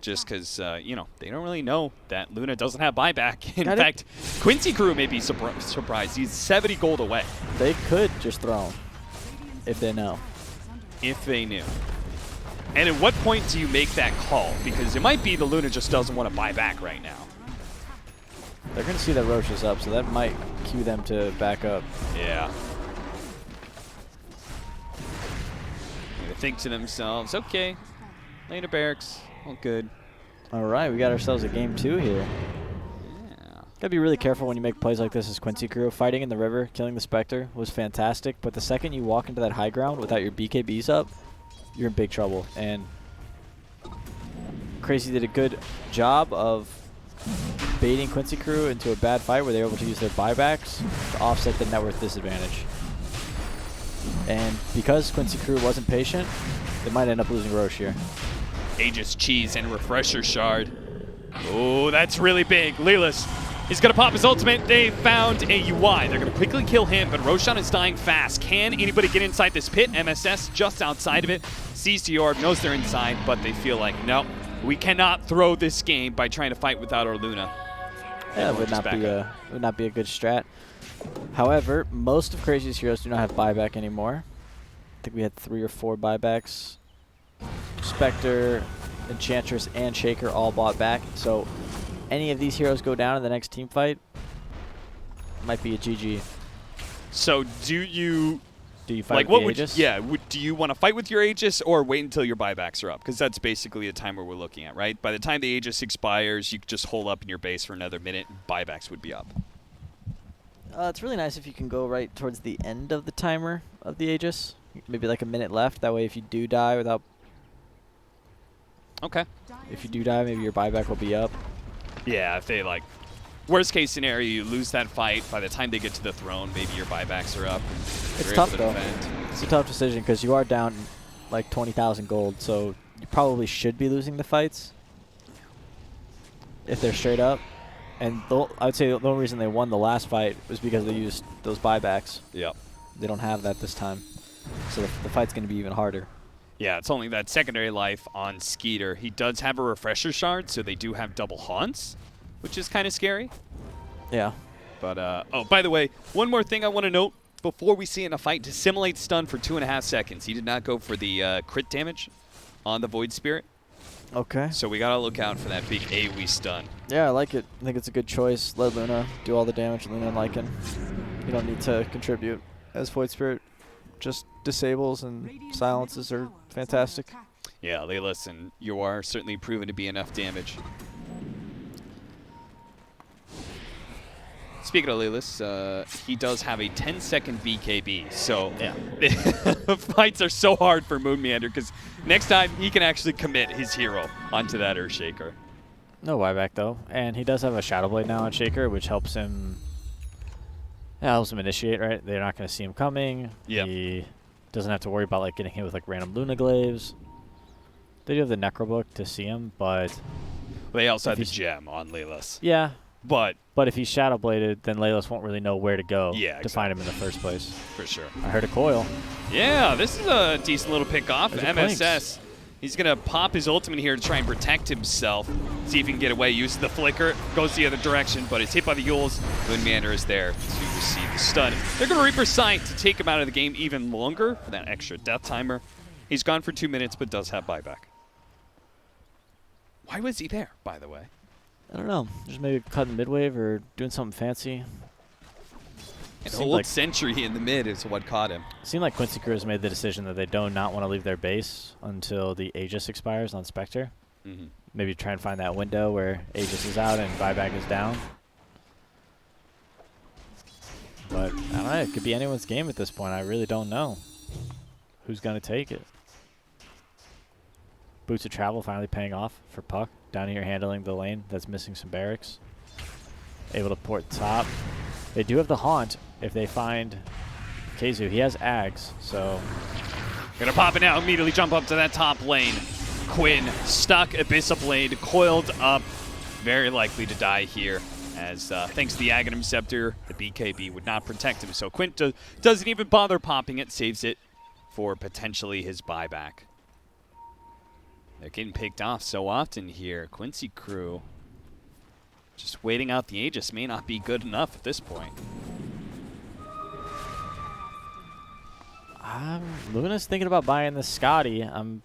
just because, you know, they don't really know that Luna doesn't have buyback. In fact, Quincy crew may be surprised. He's 70 gold away. They could just throw him if they know. If they knew. And at what point do you make that call? Because it might be the Luna just doesn't want to buy back right now. They're going to see that Roche is up, so that might cue them to back up. Yeah. They think to themselves, okay, later barracks, all good. All right, we got ourselves a game 2 here. Yeah. Gotta be really careful when you make plays like this as Quincy crew. Fighting in the river, killing the Spectre was fantastic, but the second you walk into that high ground without your BKBs up, you're in big trouble. And Crazy did a good job of baiting Quincy crew into a bad fight where they were able to use their buybacks to offset the net worth disadvantage. And because Quincy crew wasn't patient, they might end up losing Roche here. Aegis cheese and refresher shard. Oh, that's really big. Lelis, he's going to pop his ultimate. They found a UI. They're going to quickly kill him, but Roshan is dying fast. Can anybody get inside this pit? MSS just outside of it. Sees the orb, knows they're inside, but they feel like, no, we cannot throw this game by trying to fight without our Luna. Yeah, it would not be a good strat. However, most of Crazy's heroes do not have buyback anymore. I think we had 3 or 4 buybacks. Spectre, Enchantress, and Shaker all bought back. So any of these heroes go down in the next team fight, might be a GG. So do you fight with the Aegis? Do you want to fight with your Aegis or wait until your buybacks are up? Because that's basically the timer we're looking at, right? By the time the Aegis expires, you could just hold up in your base for another minute and buybacks would be up. It's really nice if you can go right towards the end of the timer of the Aegis. Maybe like a minute left. That way if you do die without... Okay. If you do die, maybe your buyback will be up. Yeah, if they like... Worst case scenario, you lose that fight. By the time they get to the throne, maybe your buybacks are up. It's tough, though. It's a tough decision because you are down like 20,000 gold, so you probably should be losing the fights if they're straight up. And I would say the only reason they won the last fight was because they used those buybacks. Yep. They don't have that this time. So the fight's going to be even harder. Yeah, it's only that secondary life on Skeeter. He does have a refresher shard, so they do have double haunts, which is kind of scary. Yeah. But, oh, by the way, one more thing I want to note before we see in a fight. To simulate stun for 2.5 seconds. He did not go for the crit damage on the Void Spirit. Okay. So we got to look out for that big AoE stun. Yeah, I like it. I think it's a good choice. Let Luna do all the damage Luna and Lycan. You don't need to contribute. As Void Spirit just disables and silences are fantastic. Yeah, Lelis, and you are certainly proven to be enough damage. Speaking of Lelis, he does have a 10-second BKB, so yeah. Fights are so hard for Moonmeander because next time he can actually commit his hero onto that Earthshaker. No buyback though, and he does have a Shadow Blade now on Shaker, which helps him. Yeah, helps him initiate. Right, they're not going to see him coming. Yeah. He doesn't have to worry about like getting hit with like random Luna Glaives. They do have the Necrobook to see him, but they also have the gem on Lelis. Yeah. But if he's Shadow Bladed, then Lelis won't really know where to go to find him in the first place. For sure. I heard a coil. Yeah, this is a decent little pick off. There's MSS. He's going to pop his ultimate here to try and protect himself. See if he can get away. Uses the flicker. Goes the other direction, but it's hit by the Yules. Moonmeander is there to receive the stun. They're going to Reaper Sight to take him out of the game even longer for that extra death timer. He's gone for 2 minutes, but does have buyback. Why was he there, by the way? I don't know. Just maybe cutting mid-wave or doing something fancy. An old sentry in the mid is what caught him. It seemed like Quincy Crew has made the decision that they do not want to leave their base until the Aegis expires on Spectre. Mm-hmm. Maybe try and find that window where Aegis is out and buyback is down. But, I don't know. It could be anyone's game at this point. I really don't know who's going to take it. Boots of Travel finally paying off for Puck. Down here handling the lane that's missing some barracks. Able to port top. They do have the Haunt if they find Keizu. He has Ags, so... Gonna pop it now, immediately jump up to that top lane. Quinn stuck, Abyssa Blade coiled up. very likely to die here, as thanks to the Aghanim Scepter, the BKB would not protect him. So Quint doesn't even bother popping it, saves it for potentially his buyback. They're getting picked off so often here. Quincy crew just waiting out the Aegis may not be good enough at this point. Luna's thinking about buying the Scotty. I'm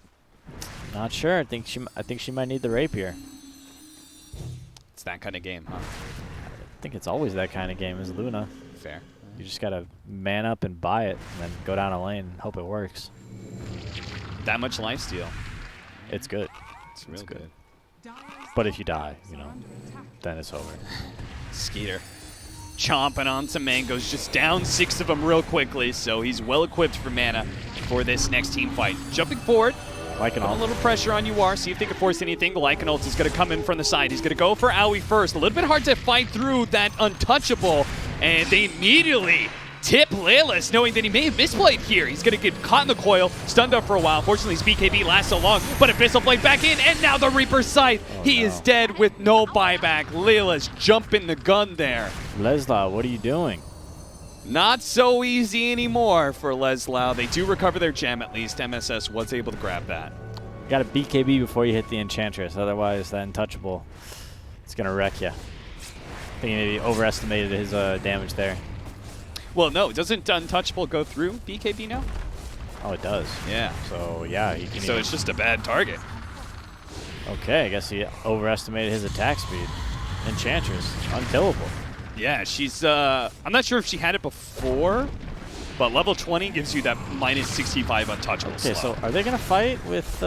not sure. I think she might need the rapier. It's that kind of game, huh? I think it's always that kind of game as Luna. Fair. You just gotta man up and buy it, and then go down a lane and hope it works. That much lifesteal. It's good. It's real good. But if you die, you know, then it's over. Skeeter chomping on some mangoes, just down 6 of them real quickly, so he's well equipped for mana for this next team fight. Jumping forward, putting a little pressure on UR, see if they can force anything. Lycanult is going to come in from the side. He's going to go for Owie first. A little bit hard to fight through that untouchable, and they immediately tip Leyless, knowing that he may have misplayed here. He's going to get caught in the coil, stunned up for a while. Fortunately, his BKB lasts so long, but Abyssal Blade back in, and now the Reaper's Sight. He is dead with no buyback. Leyless jumping the gun there. Leslau, what are you doing? Not so easy anymore for Leslau. They do recover their gem at least. MSS was able to grab that. You got to BKB before you hit the Enchantress, otherwise that Untouchable, it's going to wreck you. I think he maybe overestimated his damage there. Well, no, doesn't Untouchable go through BKB now? Oh, it does. Yeah. So, yeah. He can so it's just a bad target. Okay, I guess he overestimated his attack speed. Enchantress, unkillable. Yeah, she's, I'm not sure if she had it before, but level 20 gives you that minus 65 untouchable Okay, slow. so are they going to fight with,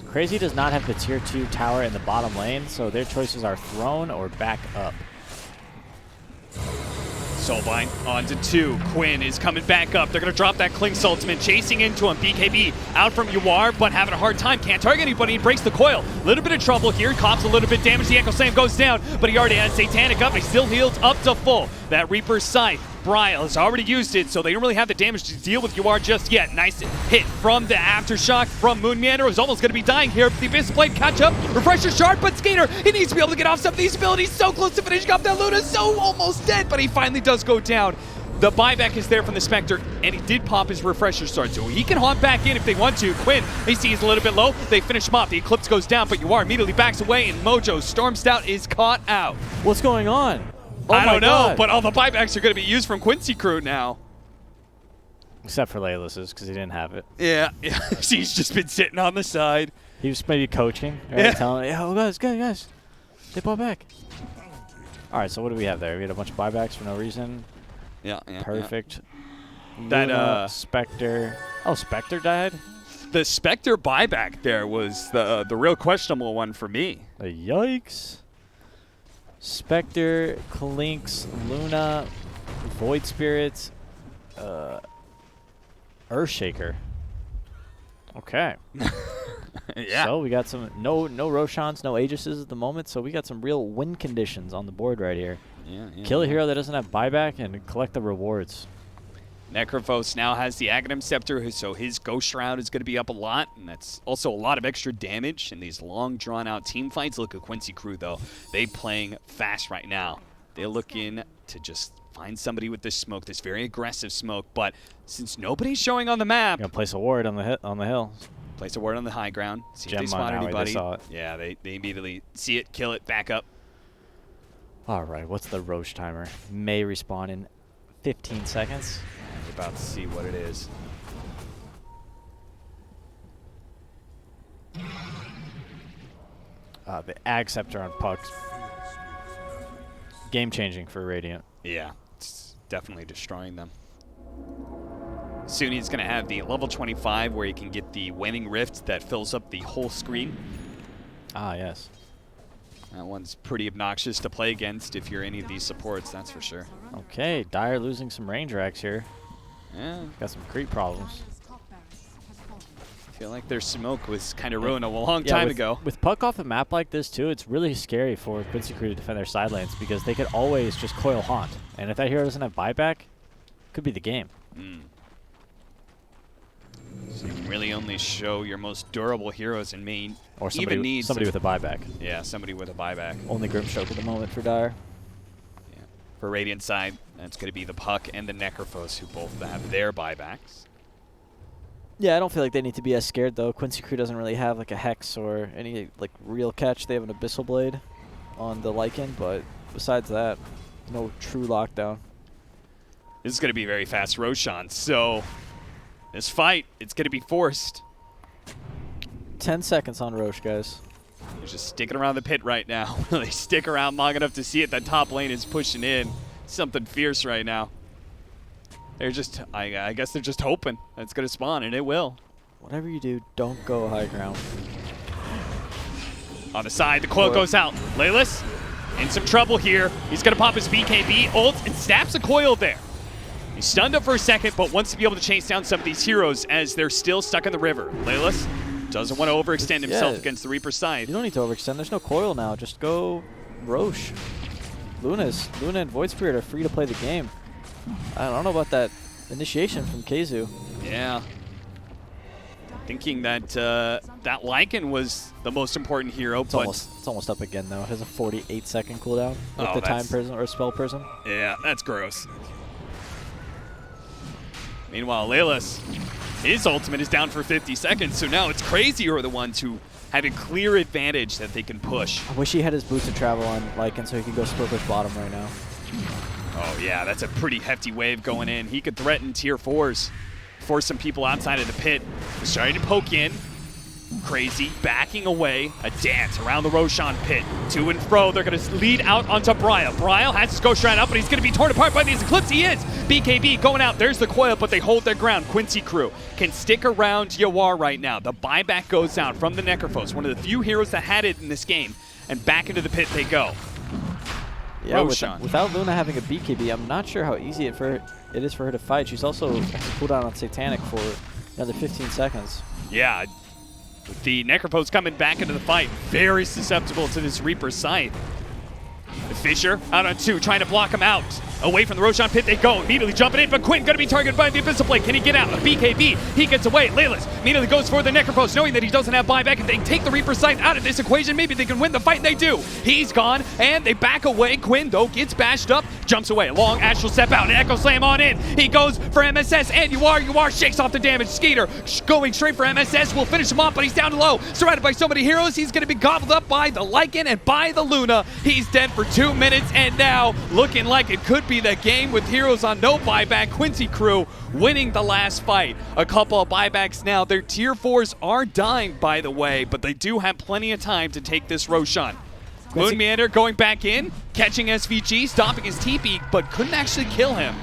Crazy does not have the tier 2 tower in the bottom lane, so their choices are throne or back up. Soulbind onto 2. Quinn is coming back up. They're going to drop that Klink's ultimate, chasing into him. BKB out from UR, but having a hard time. Can't target anybody. He breaks the coil. A little bit of trouble here. Cops a little bit damage. The Echo Slam goes down, but he already has Satanic up. He still healed up to full. That Reaper's Sight. Bryle has already used it, so they don't really have the damage to deal with UR just yet. Nice hit from the Aftershock from Moon Meander. Who's almost going to be dying here. The Abyss Blade catch up. Refresher Shard, but Skater, he needs to be able to get off some of these abilities. So close to finishing off that Luna. So almost dead, but he finally does go down. The buyback is there from the Spectre, and he did pop his Refresher Shard, so he can haunt back in if they want to. Quinn, they see he's a little bit low. They finish him off. The Eclipse goes down, but UR immediately backs away, and Mojo Storm Stout is caught out. What's going on? Oh I don't know, God. but all the buybacks are going to be used from Quincy crew now. Except for Leyless's, because he didn't have it. Yeah. She's just been sitting on the side. He was maybe coaching, right? Yeah. Telling, oh, guys, they bought back. All right, so what do we have there? We had a bunch of buybacks for no reason. Yeah. Perfect. That, Luna, Spectre. Oh, Spectre died? The Spectre buyback there was the real questionable one for me. Yikes. Spectre, Klinks, Luna, Void Spirits, Earthshaker. Okay. Yeah. So we got some no Roshans, no Aegises at the moment, so we got some real win conditions on the board right here. Yeah. Kill a hero that doesn't have buyback and collect the rewards. Necrophos now has the Aghanim Scepter, so his Ghost Shroud is going to be up a lot, and that's also a lot of extra damage in these long, drawn-out team fights. Look at Quincy crew, though. They playing fast right now. They're looking to just find somebody with this smoke, this very aggressive smoke, but since nobody's showing on the map... Gonna place a ward on the hill. Place a ward on the high ground, see if they Gem spot on anybody. They saw it. Yeah, they immediately see it, kill it, back up. All right, what's the Roche timer? May respawn in 15 seconds. We're about to see what it is. The Ag Scepter on Pucks. Game-changing for Radiant. Yeah, it's definitely destroying them. Soon he's going to have the level 25 where he can get the Waning Rift that fills up the whole screen. Ah, yes. That one's pretty obnoxious to play against if you're any of these supports, that's for sure. Okay, Dire losing some range racks here. Yeah, Got some creep problems. I feel like their smoke was kind of ruined a long time ago. With Puck off a map like this, too, it's really scary for Quincy crew to defend their side lanes because they could always just coil haunt. And if that hero doesn't have buyback, could be the game. So you can really only show your most durable heroes in main. Or even needs somebody with a buyback. Yeah, somebody with a buyback. Only Grimstroke at the moment for Dire. Yeah. For Radiant side, that's going to be the Puck and the Necrophos, who both have their buybacks. Yeah, I don't feel like they need to be as scared, though. Quincy Crew doesn't really have like a Hex or any like real catch. They have an Abyssal Blade on the Lycan, but besides that, no true lockdown. This is going to be very fast Roshan, so this fight, it's going to be forced. 10 seconds on Roche, guys. He's just sticking around the pit right now. They stick around long enough to see it. That top lane is pushing in. Something fierce right now. They're just, I guess they're just hoping that it's going to spawn, and it will. Whatever you do, don't go high ground. On the side, the coil goes out. Laylis in some trouble here. He's going to pop his BKB, ults, and snaps a coil there. He's stunned up for a second, but wants to be able to chase down some of these heroes as they're still stuck in the river. Laylis doesn't want to overextend himself against the Reaper's side. You don't need to overextend. There's no coil now. Just go Roche. Luna and Void Spirit are free to play the game. I don't know about that initiation from Keizu. Yeah. Thinking that that Lycan was the most important hero, It's almost up again though. It has a 48-second cooldown with the time prism or spell prism. Yeah, that's gross. Meanwhile, Laylis, his ultimate is down for 50 seconds, so now it's Crazy who are the ones who have a clear advantage that they can push. I wish he had his boots of travel on Lycan so he could go split with bottom right now. Oh yeah, that's a pretty hefty wave going in. He could threaten tier 4s, force some people outside of the pit. He's trying to poke in. Crazy backing away. A dance around the Roshan pit. To and fro. They're going to lead out onto Bryle. Bryle has to go shrine up, but he's going to be torn apart by these Eclipse. He is. BKB going out. There's the coil, but they hold their ground. Quincy Crew can stick around Yawar right now. The buyback goes out from the Necrophos, one of the few heroes that had it in this game, and back into the pit they go. Yeah, without Luna having a BKB, I'm not sure how easy it is for her to fight. She's also has to cool down on Satanic for another 15 seconds. Yeah, with the Necrophos coming back into the fight, very susceptible to this Reaper's Scythe. The Fisher out on 2, trying to block him out. Away from the Roshan pit they go, immediately jumping in, but Quinn going to be targeted by the Abyssal Blade. Can he get out? A BKB, he gets away. Laylis immediately goes for the Necrophos, knowing that he doesn't have buyback. If they take the Reaper's Scythe out of this equation, maybe they can win the fight, and they do. He's gone, and they back away. Quinn, though, gets bashed up, jumps away. Long Astral Step out, and Echo Slam on in. He goes for MSS, and Yawar shakes off the damage. Skeeter going straight for MSS, will finish him off, but he's down low. Surrounded by so many heroes, he's going to be gobbled up by the Lycan and by the Luna. He's dead for 2 minutes, and now looking like it could be the game with heroes on no buyback. Quincy Crew winning the last fight. A couple of buybacks now. Their tier 4s are dying, by the way, but they do have plenty of time to take this Roshan. Moon Meander going back in, catching SVG, stopping his TP, but couldn't actually kill him.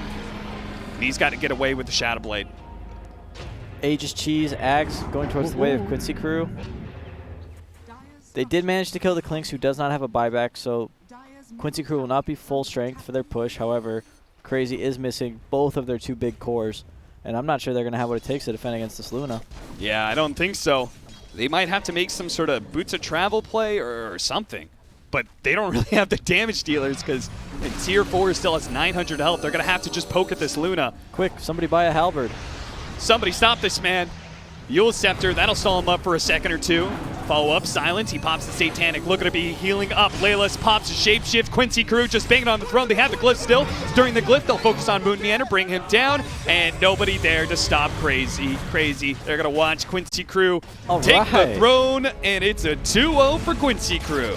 And he's got to get away with the Shadow Blade. Aegis Cheese, Ags going towards the way of Quincy Crew. They did manage to kill the Clinks, who does not have a buyback, so Quincy Crew will not be full strength for their push. However, Crazy is missing both of their 2 big cores, and I'm not sure they're going to have what it takes to defend against this Luna. Yeah, I don't think so. They might have to make some sort of boots of travel play or something, but they don't really have the damage dealers because tier 4 still has 900 health. They're going to have to just poke at this Luna. Quick, somebody buy a halberd. Somebody stop this man. Yule Scepter, that'll stall him up for a second or 2. Follow up, Silence, he pops the Satanic, looking to be healing up. Laylis pops a Shapeshift, Quincy Crew just banging on the throne. They have the glyph still. During the glyph, they'll focus on Moon Meander, bring him down, and nobody there to stop Crazy. They're going to watch Quincy Crew take the throne, and it's a 2-0 for Quincy Crew.